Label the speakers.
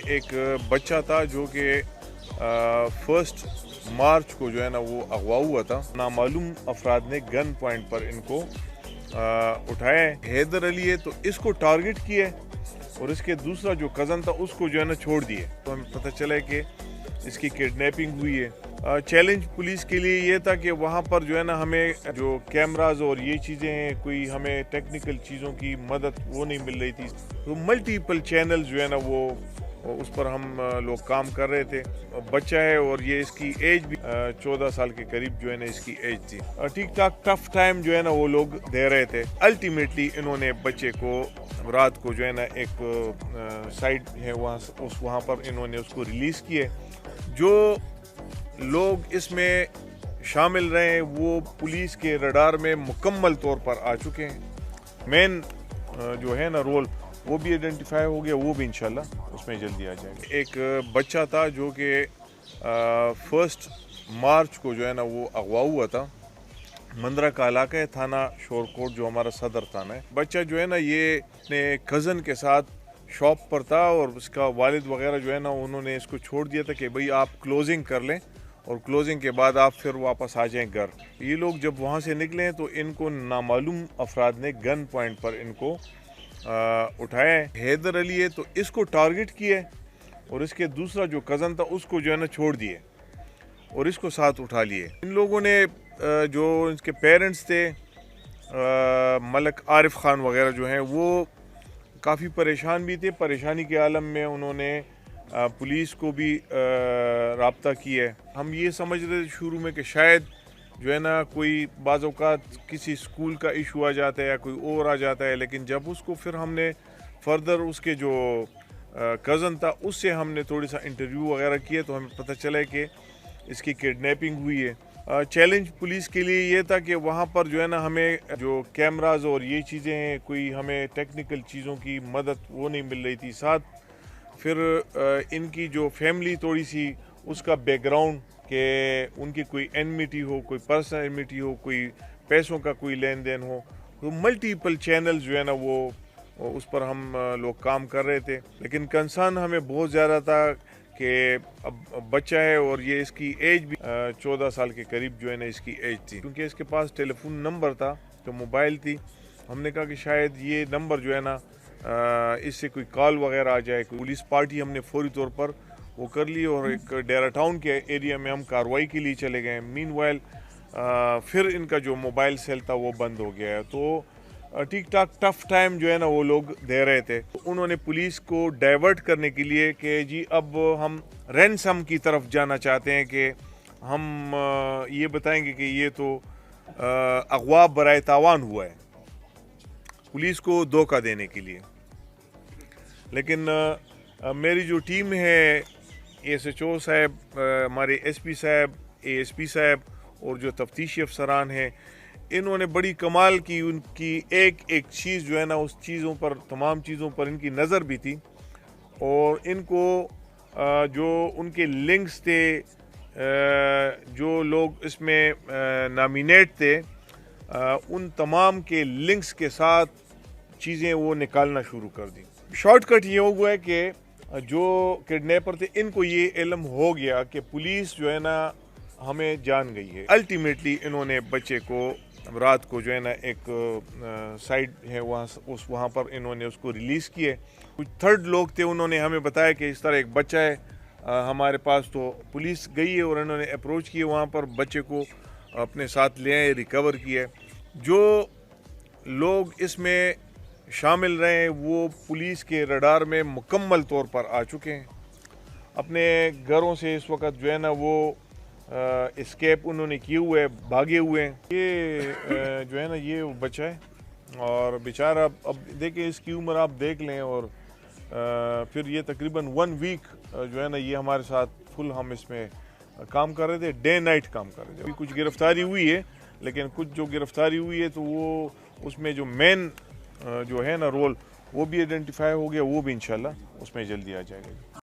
Speaker 1: ایک بچہ تھا جو کہ 1 مارچ کو جو ہے نا وہ اغوا ہوا تھا. نامعلوم افراد نے گن پوائنٹ پر ان کو اٹھایا ہے. حیدر علی ہے تو اس کو ٹارگٹ کیا ہے اور اس کے دوسرا جو کزن تھا اس کو جو ہے نا چھوڑ دیے. تو ہمیں پتہ چلا ہے کہ اس کی کڈنیپنگ ہوئی ہے. چیلنج پولیس کے لیے یہ تھا کہ وہاں پر جو ہے نا ہمیں جو کیمراز اور یہ چیزیں ہیں کوئی ہمیں ٹیکنیکل چیزوں کی مدد وہ نہیں مل رہی تھی. تو ملٹیپل چینل جو ہے نا وہ اس پر ہم لوگ کام کر رہے تھے. بچہ ہے اور یہ اس کی ایج بھی 14 سال کے قریب جو ہے نا اس کی ایج تھی. ٹھیک ٹھاک ٹف ٹائم جو ہے نا وہ لوگ دے رہے تھے. الٹیمیٹلی انہوں نے بچے کو رات کو جو ہے نا ایک سائٹ ہے وہاں پر انہوں نے اس کو ریلیز کیے. جو لوگ اس میں شامل رہے ہیں وہ پولیس کے رڈار میں مکمل طور پر آ چکے ہیں. مین جو ہے نا رول وہ بھی آئیڈینٹیفائی ہو گیا, وہ بھی انشاءاللہ اس میں جلدی آ جائے گا. ایک بچہ تھا جو کہ 1 مارچ کو جو ہے نا وہ اغوا ہوا تھا. مندرہ کا علاقہ ہے, تھانہ شورکوٹ جو ہمارا صدر تھانہ ہے. بچہ جو ہے نا یہ اپنے کزن کے ساتھ شاپ پر تھا اور اس کا والد وغیرہ جو ہے نا انہوں نے اس کو چھوڑ دیا تھا کہ بھئی آپ کلوزنگ کر لیں اور کلوزنگ کے بعد آپ پھر واپس آ جائیں گھر. یہ لوگ جب وہاں سے نکلے تو ان کو نامعلوم افراد نے گن پوائنٹ پر ان کو اٹھایا ہے. حیدر علی ہے تو اس کو ٹارگٹ کیا ہے اور اس کے دوسرا جو کزن تھا اس کو جو ہے نا چھوڑ دیے اور اس کو ساتھ اٹھا لیے. ان لوگوں نے جو اس کے پیرنٹس تھے ملک عارف خان وغیرہ جو ہیں وہ کافی پریشان بھی تھے. پریشانی کے عالم میں انہوں نے پولیس کو بھی رابطہ کیا ہے. ہم یہ سمجھ رہے تھے شروع میں کہ شاید جو ہے نا کوئی بعض اوقات کسی اسکول کا ایشو آ جاتا ہے یا کوئی اور آ جاتا ہے, لیکن جب اس کو پھر ہم نے فردر اس کے جو کزن تھا اس سے ہم نے تھوڑی سا انٹرویو وغیرہ کیے تو ہمیں پتہ چلا کہ اس کی کڈنیپنگ ہوئی ہے. چیلنج پولیس کے لیے یہ تھا کہ وہاں پر جو ہے نا ہمیں جو کیمراز اور یہ چیزیں ہیں کوئی ہمیں ٹیکنیکل چیزوں کی مدد وہ نہیں مل رہی تھی. ساتھ پھر ان کی جو فیملی تھوڑی سی اس کا بیک گراؤنڈ کہ ان کی کوئی انمیٹی ہو, کوئی پرسنل انمیٹی ہو, کوئی پیسوں کا کوئی لین دین ہو. تو ملٹیپل چینل جو ہے نا وہ اس پر ہم لوگ کام کر رہے تھے. لیکن کنسرن ہمیں بہت زیادہ تھا کہ اب بچہ ہے اور یہ اس کی ایج بھی 14 سال کے قریب جو ہے نا اس کی ایج تھی. کیونکہ اس کے پاس ٹیلی فون نمبر تھا تو موبائل تھی, ہم نے کہا کہ شاید یہ نمبر جو ہے نا اس سے کوئی کال وغیرہ آ جائے. پولیس پارٹی ہم نے فوری طور پر وہ کر لی اور ایک ڈیرہ ٹاؤن کے ایریا میں ہم کارروائی کے لیے چلے گئے. مین وائل پھر ان کا جو موبائل سیل تھا وہ بند ہو گیا ہے. تو ٹھیک ٹھاک ٹف ٹائم جو ہے نا وہ لوگ دے رہے تھے. انہوں نے پولیس کو ڈائیورٹ کرنے کے لیے کہ جی اب ہم رینسم کی طرف جانا چاہتے ہیں کہ ہم یہ بتائیں گے کہ یہ تو اغوا برائے تاوان ہوا ہے, پولیس کو دھوکہ دینے کے لیے. لیکن میری جو ٹیم ہے SHO صاحب, ہمارے SP صاحب, ASP صاحب اور جو تفتیشی افسران ہیں, انہوں نے بڑی کمال کی. ان کی ایک ایک چیز جو ہے نا اس چیزوں پر, تمام چیزوں پر ان کی نظر بھی تھی اور ان کو جو ان کے لنکس تھے, جو لوگ اس میں نامینیٹ تھے, ان تمام کے لنکس کے ساتھ چیزیں وہ نکالنا شروع کر دی. شارٹ کٹ یہ ہوا ہے کہ جو کڈنیپر تھے ان کو یہ علم ہو گیا کہ پولیس جو ہے نا ہمیں جان گئی ہے. الٹیمیٹلی انہوں نے بچے کو رات کو جو ہے نا ایک سائٹ ہے وہاں پر انہوں نے اس کو ریلیز کیے. کچھ تھرڈ لوگ تھے, انہوں نے ہمیں بتایا کہ اس طرح ایک بچہ ہے ہمارے پاس. تو پولیس گئی ہے اور انہوں نے اپروچ کیے وہاں پر, بچے کو اپنے ساتھ لے آئے, ریکور کیا. جو لوگ اس میں شامل رہے ہیں وہ پولیس کے رڈار میں مکمل طور پر آ چکے ہیں. اپنے گھروں سے اس وقت جو ہے نا وہ اسکیپ انہوں نے کیے ہوئے, بھاگے ہوئے ہیں. یہ جو ہے نا یہ بچہ ہے اور بیچارہ اب دیکھیں اس کی عمر آپ دیکھ لیں, اور پھر یہ تقریباً 1 ویک جو ہے نا یہ ہمارے ساتھ فل ہم اس میں کام کر رہے تھے, ڈے نائٹ کام کر رہے تھے. ابھی کچھ گرفتاری ہوئی ہے, لیکن کچھ جو گرفتاری ہوئی ہے تو وہ اس میں جو مین جو ہے نا رول وہ بھی آئیڈینٹیفائی ہو گیا, وہ بھی انشاءاللہ اس میں جلدی آ جائے گا.